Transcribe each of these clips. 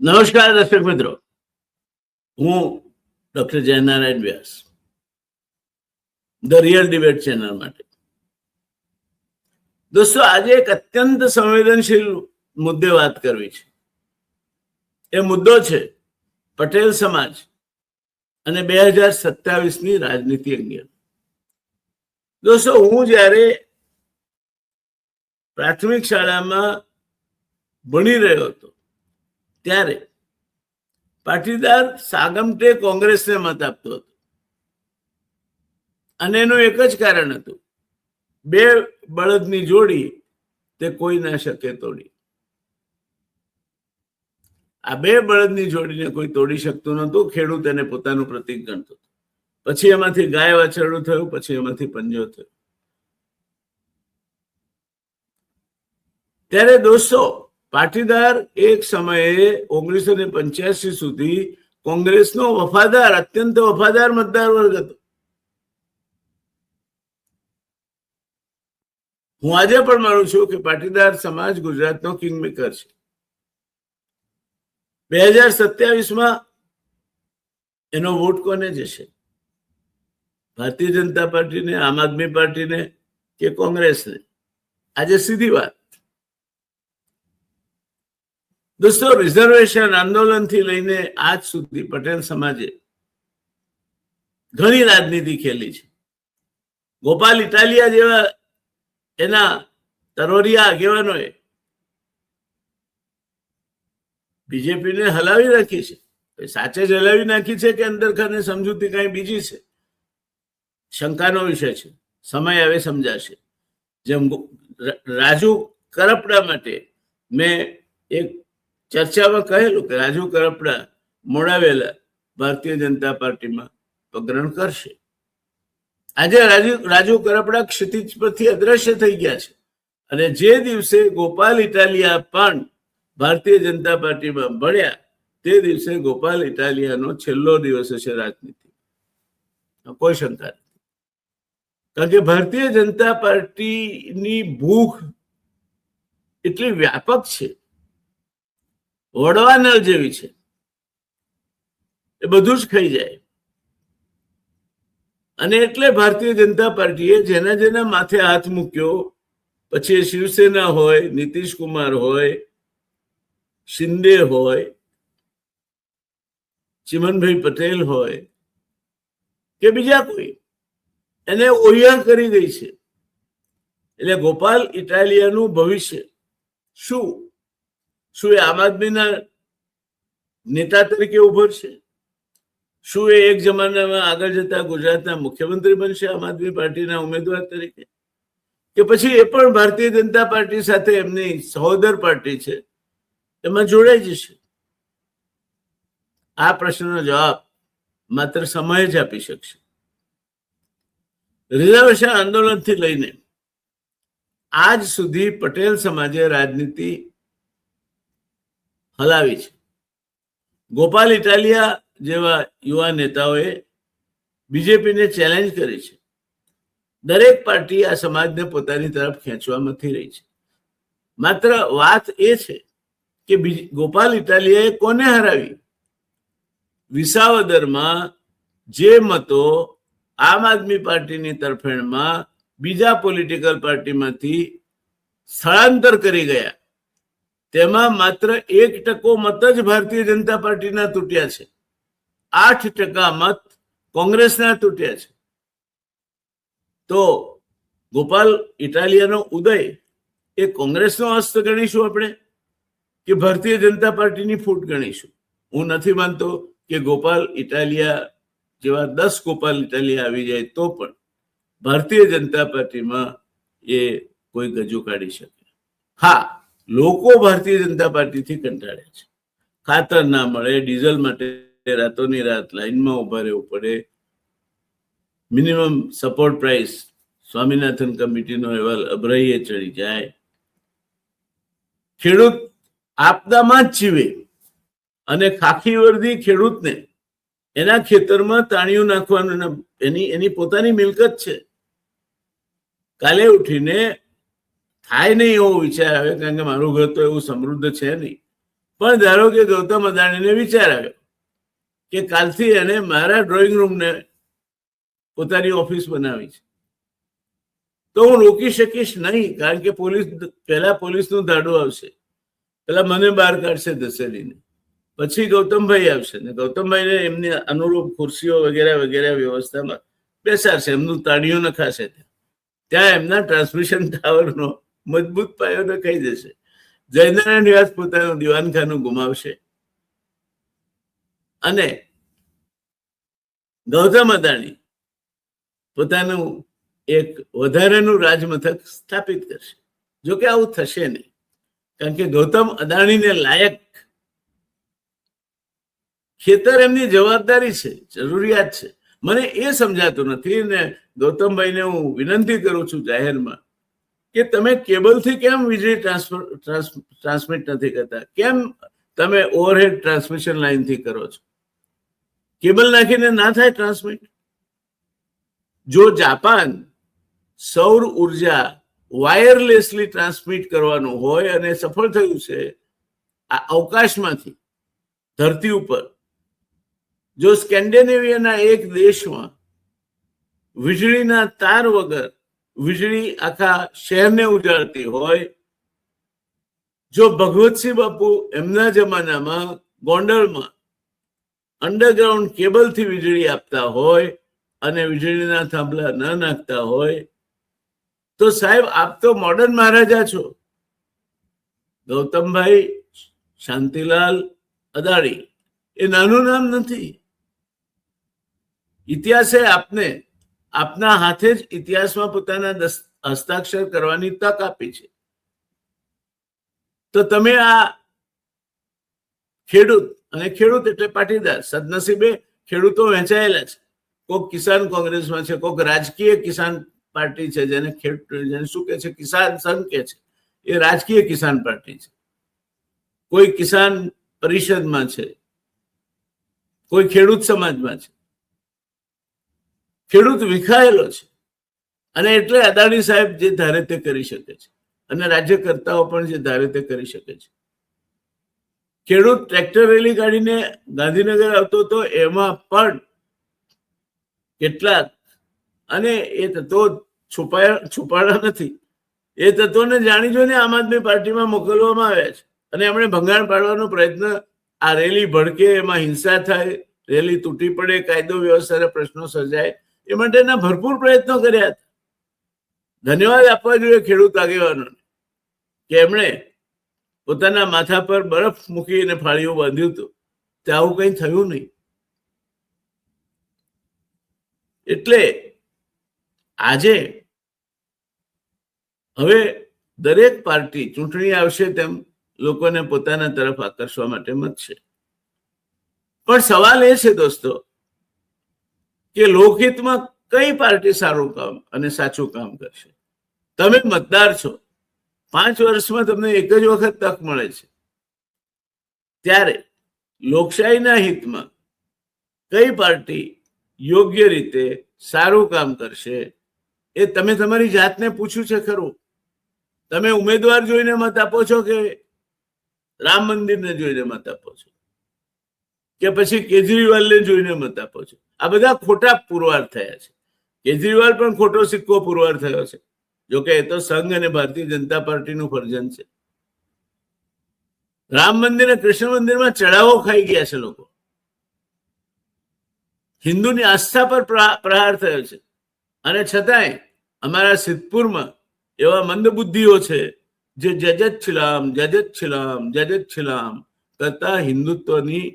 નમસ્કાર દર્શક મિત્રો, હું doctor Jaynarayan Vyas the real debate channel માટે. દોસ્તો, આજે એક અત્યંત સંવેદનશીલ મુદ્દે વાત કરવી છે. એ મુદ્દો છે પટેલ સમાજ અને 2027ની રાજનીતિ અંગે. દોસ્તો, હું જ્યારે પ્રાથમિક શાળામાં ભણી રહ્યો હતો ત્યારે પાટીદાર સાગમટે કોંગ્રેસને મત આપતો હતો, અને એનું એક જ કારણ હતું, બે બળદની જોડી તે કોઈ ના શકે તોડી. આ બે બળદની જોડીને કોઈ તોડી શકતું નહોતું. ખેડૂત એને પોતાનું પ્રતીક ગણતો. પછી એમાંથી ગાય વાછરડું થયું, પછી એમાંથી પંજો થયો. ત્યારે દોસ્તો, પાટીદાર એક સમયે 1985 સુધી કોંગ્રેસનો વફાદાર, અત્યંત વફાદાર મતદાર વર્ગ હતો. હું આજે પણ માનું છું કે પાટીદાર સમાજ ગુજરાતનો કિંગમેકર છે. 2027માં એનો વોટ કોને જશે? ભારતીય જનતા પાર્ટીને, આમ આદમી પાર્ટીને કે કોંગ્રેસને? આજે સીધી વાત. દોસ્તો, રિઝર્વેશન આંદોલનથી લઈને આજ સુધી પટેલ સમાજે ઘણી રાજનીતિ ખેલી છે. ગોપાલ ઇટાલિયા જેવા એના તરોરિયા આગેવાનોએ બીજેપીને હલાવી રાખી છે. સાચે જ હલાવી નાખી છે કે અંદર ખાને સમજૂતી કઈ બીજી છે? શંકાનો વિષય છે. સમય હવે સમજાશે. જેમ રાજુ કરપડા માટે મેં એક ચર્ચામાં કહેલું કે રાજુ કરપડા મોડા વહેલા ભારતીય જનતા પાર્ટીમાં પગરણ કરશે. આજે રાજુ કરપડા ક્ષિતિજ પરથી અદ્રશ્ય થઈ ગયા છે, અને જે દિવસે ગોપાલ ઇટાલિયા પણ ભારતીય જનતા પાર્ટીમાં ભળ્યા તે દિવસે ગોપાલ ઇટાલિયાનો છેલ્લો દિવસ હશે રાજનીતિ. કોઈ શંકા નથી. કારણ કે ભારતીય જનતા પાર્ટીની ભૂખ એટલી વ્યાપક છે, વડવા નળ જેવી છે. એ બધું જ ખાઈ જાય. અને એટલે ભારતીય જનતા પાર્ટીએ જેના જેના માથે હાથ મૂક્યો, પછી શિવસેના હોય, નીતિશ કુમાર હોય, શિંદે હોય, ચિમનભાઈ પટેલ હોય કે બીજા કોઈ, એને ઓહિયા કરી ગઈ છે. એટલે ગોપાલ ઇટાલિયાનું ભવિષ્ય શું? શું એ આમ આદમીના નેતા તરીકે ઉભરશે? શું એ એક જમાનામાં આગળ જતા ગુજરાતના મુખ્યમંત્રી બનશે આમ આદમી પાર્ટીના ઉમેદવાર તરીકે? કે પછી એ પણ ભારતીય જનતા પાર્ટી સાથે એમની સહોદર પાર્ટી છે એમાં જોડાઈ જશે? આ પ્રશ્નનો જવાબ માત્ર સમય જ આપી શકશે. રિઝર્વેશન આંદોલનથી લઈને આજ સુધી પટેલ સમાજે રાજનીતિ હલાવી છે. ગોપાલ ઇટાલિયા જેવા યુવા નેતાઓએ બીજેપીને ચેલેન્જ કરી છે. દરેક પાર્ટી આ સમાજને પોતાની તરફ ખેંચવા મથી રહી છે. માત્ર વાત એ છે કે ગોપાલ ઇટાલિયાએ કોને હરાવી? વિસાવદરમાં જે મતો આમ આદમી પાર્ટીની તરફેણમાં બીજા પોલિટિકલ પાર્ટીમાંથી સ્થળાંતર કરી ગયા, તેમાં માત્ર 1% મત જ ભારતીય જનતા પાર્ટીના તૂટ્યા છે. 8% મત કોંગ્રેસના તૂટ્યા છે. તો ગોપાલ ઇટાલિયાનો ઉદય એ કોંગ્રેસનો હસ્ત ગણીશું આપણે કે ભારતીય જનતા પાર્ટીની ફૂટ ગણીશું? હું નથી માનતો કે ગોપાલ ઇટાલિયા જેવા 10 ગોપાલ ઇટાલિયા આવી જાય તો પણ ભારતીય જનતા પાર્ટીમાં એ કોઈ ગજુ કાઢી શકે. હા, લોકો ભારતીય જનતા પાર્ટીથી કંટાળ્યા છે. ખાતર ના મળે, ડીઝલ માટે રાતોની રાત લાઈનમાં ઉભા રહેવું પડે, મિનિમમ સપોર્ટ પ્રાઇસ સ્વામિનાથન કમિટીનો અહેવાલ અભરાઈએ ચડી જાય, ખેડૂત આપદામાં જ જીવે, અને ખાખી વર્દી ખેડૂતને એના ખેતરમાં તાણિયું નાખવાનું, એની પોતાની મિલકત છે. કાલે ઉઠીને થાય નહીં એવો વિચાર આવે, કારણ કે મારું ઘર તો એવું સમૃદ્ધ છે નહીં, પણ ધારો કે ગૌતમ અદાણીને વિચાર આવ્યો કે કાલથી એને મારા ડ્રોઈંગ રૂમને પોતાની ઓફિસ બનાવી છે, તો હું રોકી શકીશ નહીં, કારણ કે પહેલા પોલીસનું ધાડું આવશે, પેલા મને બહાર કાઢશે ધસેડીને, પછી ગૌતમભાઈ આવશે ને ગૌતમભાઈને એમની અનુરૂપ ખુરશીઓ વગેરે વગેરે વ્યવસ્થામાં બેસાડશે, એમનું તાળીઓ નખાશે, ત્યાં એમના ટ્રાન્સમિશન ટાવરનો મજબૂત પાયો નખાઈ જશે. જયનારાયણ વ્યાસ પોતાનું દિવાનખાનું ગુમાવશે અને ગૌતમ અદાણી પોતાનું એક વધારાનું રાજમથક સ્થાપિત કરશે. જોકે આવું થશે નહીં, કારણ કે ગૌતમ અદાણીને લાયક ખેતર એમની જવાબદારી છે, જરૂરિયાત છે. મને એ સમજાતું નથી ને ગૌતમભાઈને હું વિનંતી કરું છું જાહેરમાં કે તમે કેબલથી કેમ વીજળી ટ્રાન્સમિટ નથી કરતા? કેમ તમે ઓવરહેડ ટ્રાન્સમિશન લાઈનથી કરો છો? કેબલ નાખીને ના થાય ટ્રાન્સમિટ? જો જાપાન સૌર ઉર્જા વાયરલેસલી ટ્રાન્સમિટ કરવાનું હોય અને સફળ થયું છે આ અવકાશમાંથી ધરતી ઉપર, જો સ્કેન્ડિનેવિયાના એક દેશમાં વીજળીના તાર વગર વીજળી આખા શહેરને ઉજાડતી હોય, જો ભગવતસિંહ બાપુ એમના જમાનામાં ગોંડલમાં અંડરગ્રાઉન્ડ કેબલથી વીજળી આપતા હોય અને વીજળીના થાંભલા ન નાખતા હોય, તો સાહેબ આપ તો મોડર્ન મહારાજા છો. ગૌતમભાઈ શાંતિલાલ અદાણી એ નાનું નામ નથી. ઇતિહાસે આપને આપના હાથે જ ઇતિહાસમાં પોતાના હસ્તાક્ષર કરવાની તક આપી છે. તો તમે આ ખેડૂત, અને ખેડૂત એટલે પાટીદાર, સદનસીબે ખેડૂતો વહેંચાયેલા છે. કોઈક કિસાન કોંગ્રેસમાં છે, કોઈક રાજકીય કિસાન પાર્ટી છે, જેને શું કે છે, કિસાન સંઘ કે છે, એ રાજકીય કિસાન પાર્ટી છે. કોઈ કિસાન પરિષદમાં છે, કોઈ ખેડૂત સમાજમાં છે. ખેડૂત વિખાયેલો છે અને એટલે અદાણી સાહેબ જે ધારે તે કરી શકે છે અને રાજ્યકર્તાઓ પણ જે ધારે તે કરી શકે છે. ખેડૂત ટ્રેક્ટર રેલી કાઢીને ગાંધીનગર આવતો હતો, એમાં પણ કેટલાક, અને એ તત્વો છુપાડા નથી, એ તત્વોને જાણી જોઈને આમ આદમી પાર્ટીમાં મોકલવામાં આવ્યા છે અને એમણે ભંગાણ પાડવાનો પ્રયત્ન, આ રેલી ભડકે, એમાં હિંસા થાય, રેલી તૂટી પડે, કાયદો વ્યવસ્થાના પ્રશ્નો સર્જાય, એ માટેના ભરપૂર પ્રયત્નો કર્યા હતા. ધન્યવાદ આપવા જોઈએ ખેડૂત આગેવાનોને કે એમણે પોતાના માથા પર બરફ મૂકીને ફાળીઓ બાંધ્યું હતું, તે આવું કંઈ થયું નહીં. એટલે આજે હવે દરેક પાર્ટી ચૂંટણી આવશે તેમ લોકોને પોતાના તરફ આકર્ષવા માટે મત છે. પણ સવાલ એ છે દોસ્તો કે લોકહિતમાં કઈ પાર્ટી સારું કામ અને સાચું કામ કરશે? તમે મતદાર છો, 5 વર્ષમાં તમને એક જ વખત તક મળે છે, ત્યારે લોકશાહીના હિતમાં કઈ પાર્ટી યોગ્ય રીતે સારું કામ કરશે એ તમે તમારી જાતને પૂછ્યું છે ખરું? તમે ઉમેદવાર જોઈને મત આપો છો કે રામ મંદિરને જોઈને મત આપો છો કે પછી કેજરીવાલને જોઈને મત આપો છો? આ બધા ખોટા પુરવાર થયા છે. કેજરીવાલ પણ ખોટો સિક્કો પુરવાર થયો છે. જોકે એ તો સંઘ અને ભારતીય જનતા પાર્ટીનું ફરજન છે. રામ મંદિર અને કૃષ્ણ મંદિરમાં ચડાવો ખાઈ ગયા છે લોકો. હિન્દુની આસ્થા પર પ્રહાર થયો છે અને છતાંય અમારા સિદ્ધપુરમાં એવા મંદબુદ્ધિઓ છે જે જજત છિલામ કરતા હિન્દુત્વની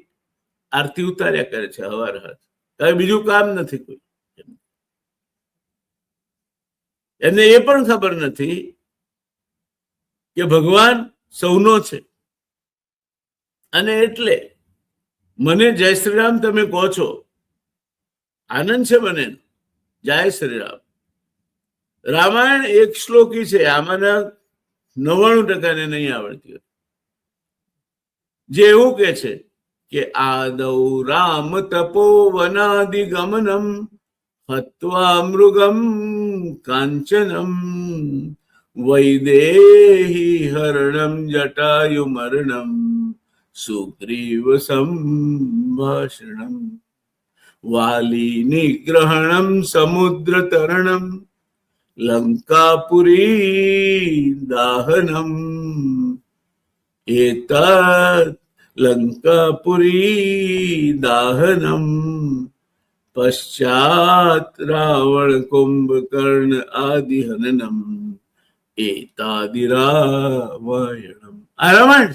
આરતી ઉતાર્યા કરે છે હવાર હાથ. હવે બીજું કામ નથી કોઈ. એમને એ પણ ખબર નથી કે ભગવાન સૌનો છે. અને એટલે મને જય શ્રી રામ તમે કહો છો, આનંદ છે મને. જય શ્રી રામ. રામાયણ એક શ્લોકી છે, આમાંના 99% નહીં આવડતી હોય, જે એવું કે છે કે આદૌ રામ તપોવનાદિ ગમનમ હત્વા મૃગમ કાંચનમ વૈદેહી હરણમ જટાયુ મરણમ સુગ્રીવ સંભાષણમ વાલી નિગ્રહણમ સમુદ્ર તરણમ લંકાપુરી દાહનમ એતત લંકાપુરી દાહનમ પશ્ચાત રાવણ કુંભકર્ણ આદિ હનનમ એતાદિ રામાયણમ. આ રામાયણ.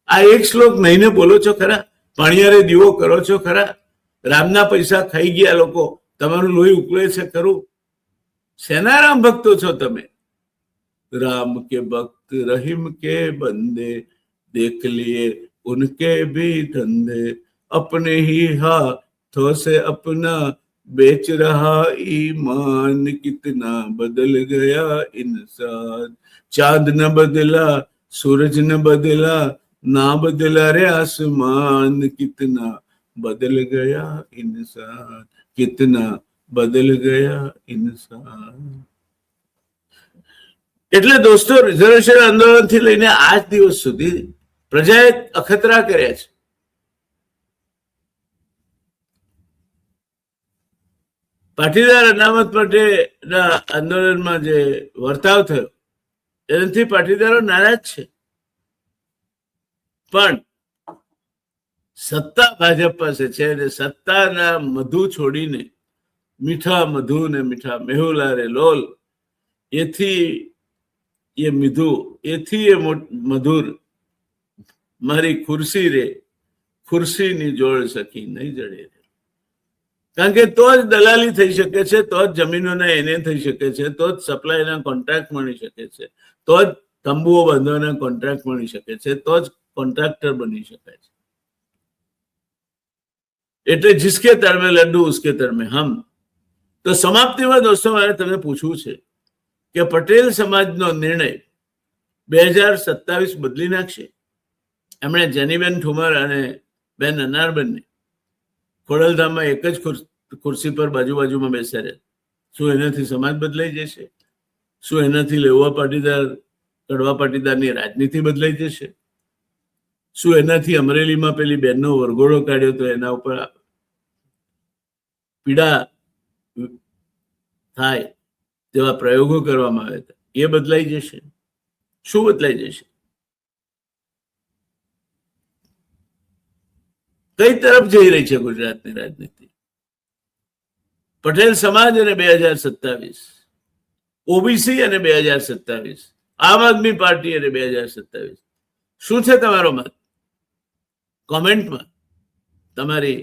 આ એક શ્લોક નહીને બોલો છો ખરા? પાણીયારે દીવો કરો છો ખરા? રામના પૈસા ખાઈ ગયા લોકો, તમારું લોહી ઉકળે છે ખરું? શેના રામ ભક્તો છો તમે? राम के भक्त रहीम के बंदे देख लिए उनके भी धंधे अपने ही हाथों से अपना बेच रहा ईमान कितना बदल गया इंसान चांद न बदला सूरज न बदला ना बदला रे आसमान कितना बदल गया इंसान कितना बदल गया इंसान. એટલે દોસ્તો રિઝર્વેશન આંદોલન થી લઈને આજ દિવસ સુધી પ્રજાએ અખતરા કર્યા છે. પાટીદાર અનામત માટેના આંદોલનમાં જે વર્તાવ થયો એનાથી પાટીદારો નારાજ છે, પણ સત્તા ભાજપ પાસે છે અને સત્તાના મધુ છોડીને મીઠા મધુ ને મીઠા મેહુલા રે લોલ એથી ये मिधु एथी ये मधुर मारी खुर्सी रे खुर्सी नी जोड़ सकी नहीं जड़े रे. कारण के तो ज दलाली थई शके छे, तो ज जमीनोने एने थई शके छे, तो ज सप्लायना कॉन्ट्राक्ट मळी शके छे, तो ज तंबुओ बांधवाना कॉन्ट्राक्ट मळी शके छे, तो ज कॉन्ट्राक्टर बनी शकाय छे. એટલે जिसके तळ में लड्डू उसके तळ में हम. तो समाप्तिમાં दोस्तों મારે તમને પૂછવું છે કે પટેલ સમાજનો નિર્ણય 2027 બદલી નાખશે? એમણે જેનીબેન ઠુમર અને બેન અનારબેનને ખોડલધામમાં એક જ ખુરશી પર બાજુ બાજુમાં બેસાડ્યા. શું એનાથી સમાજ બદલાઈ જશે? શું એનાથી લેવા પાટીદાર કડવા પાટીદારની રાજનીતિ બદલાઈ જશે? શું એનાથી અમરેલીમાં પેલી બેનનો વરઘોડો કાઢ્યો તો એના ઉપર પીડા થાય તેવા પ્રયોગો કરવામાં આવ્યા હતા, એ બદલાઈ જશે? શું બદલાઈ જશે? કઈ તરફ જઈ રહી છે ગુજરાતની રાજનીતિ? પટેલ સમાજ અને 2027, ઓબીસી અને 2027, આમ આદમી પાર્ટી અને 2027, શું છે તમારો મત? કોમેન્ટમાં તમારી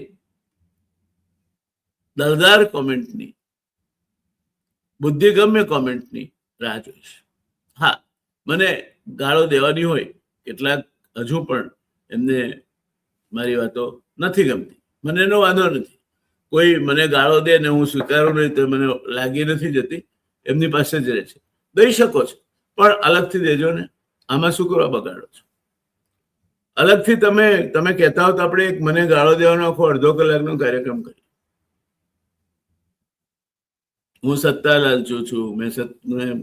દળદાર કોમેન્ટની, બુદ્ધિગમ્ય કોમેન્ટની રાહ જોઈશ. હા, મને ગાળો દેવાની હોય, કેટલાક હજુ પણ એમને મારી વાતો નથી ગમતી, મને એનો વાંધો નથી. કોઈ મને ગાળો દે ને હું સ્વીકારું નહીં તો મને લાગી નથી જતી, એમની પાસે જ રહે છે, દઈ શકો છો, પણ અલગથી દેજો ને. આમાં શું કરવા બગાડો છો? અલગથી તમે કહેતા હો તો આપણે એક મને ગાળો દેવાનો આખો અડધો કલાકનો કાર્યક્રમ કરીએ. હું સત્તા લાલચું છું, મેં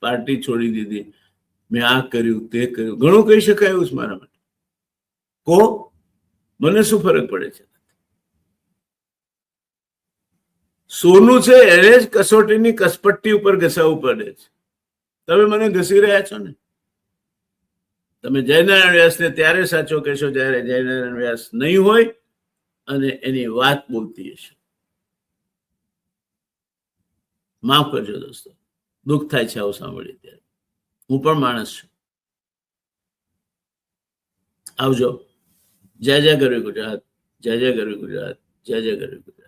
પાર્ટી છોડી દીધી, મેં આ કર્યું તે કર્યું, ઘણું કહી શકાય એવું મારા માટે. કો મને શું ફરક પડે છે? સોનું છે એને જ કસોટીની કસપટ્ટી ઉપર ઘસાવવું પડે છે. તમે મને ઘસી રહ્યા છો ને. તમે જયનારાયણ વ્યાસને ત્યારે સાચો કહેશો જ્યારે જયનારાયણ વ્યાસ નહીં હોય અને એની વાત બોલતી હશે. માફ કરજો દોસ્તો, દુઃખ થાય છે આવું સાંભળીએ ત્યારે. હું પણ માણસ છું. આવજો. જય જય ગરવી ગુજરાત, જય જય ગરવી ગુજરાત, જય જય ગરવી ગુજરાત.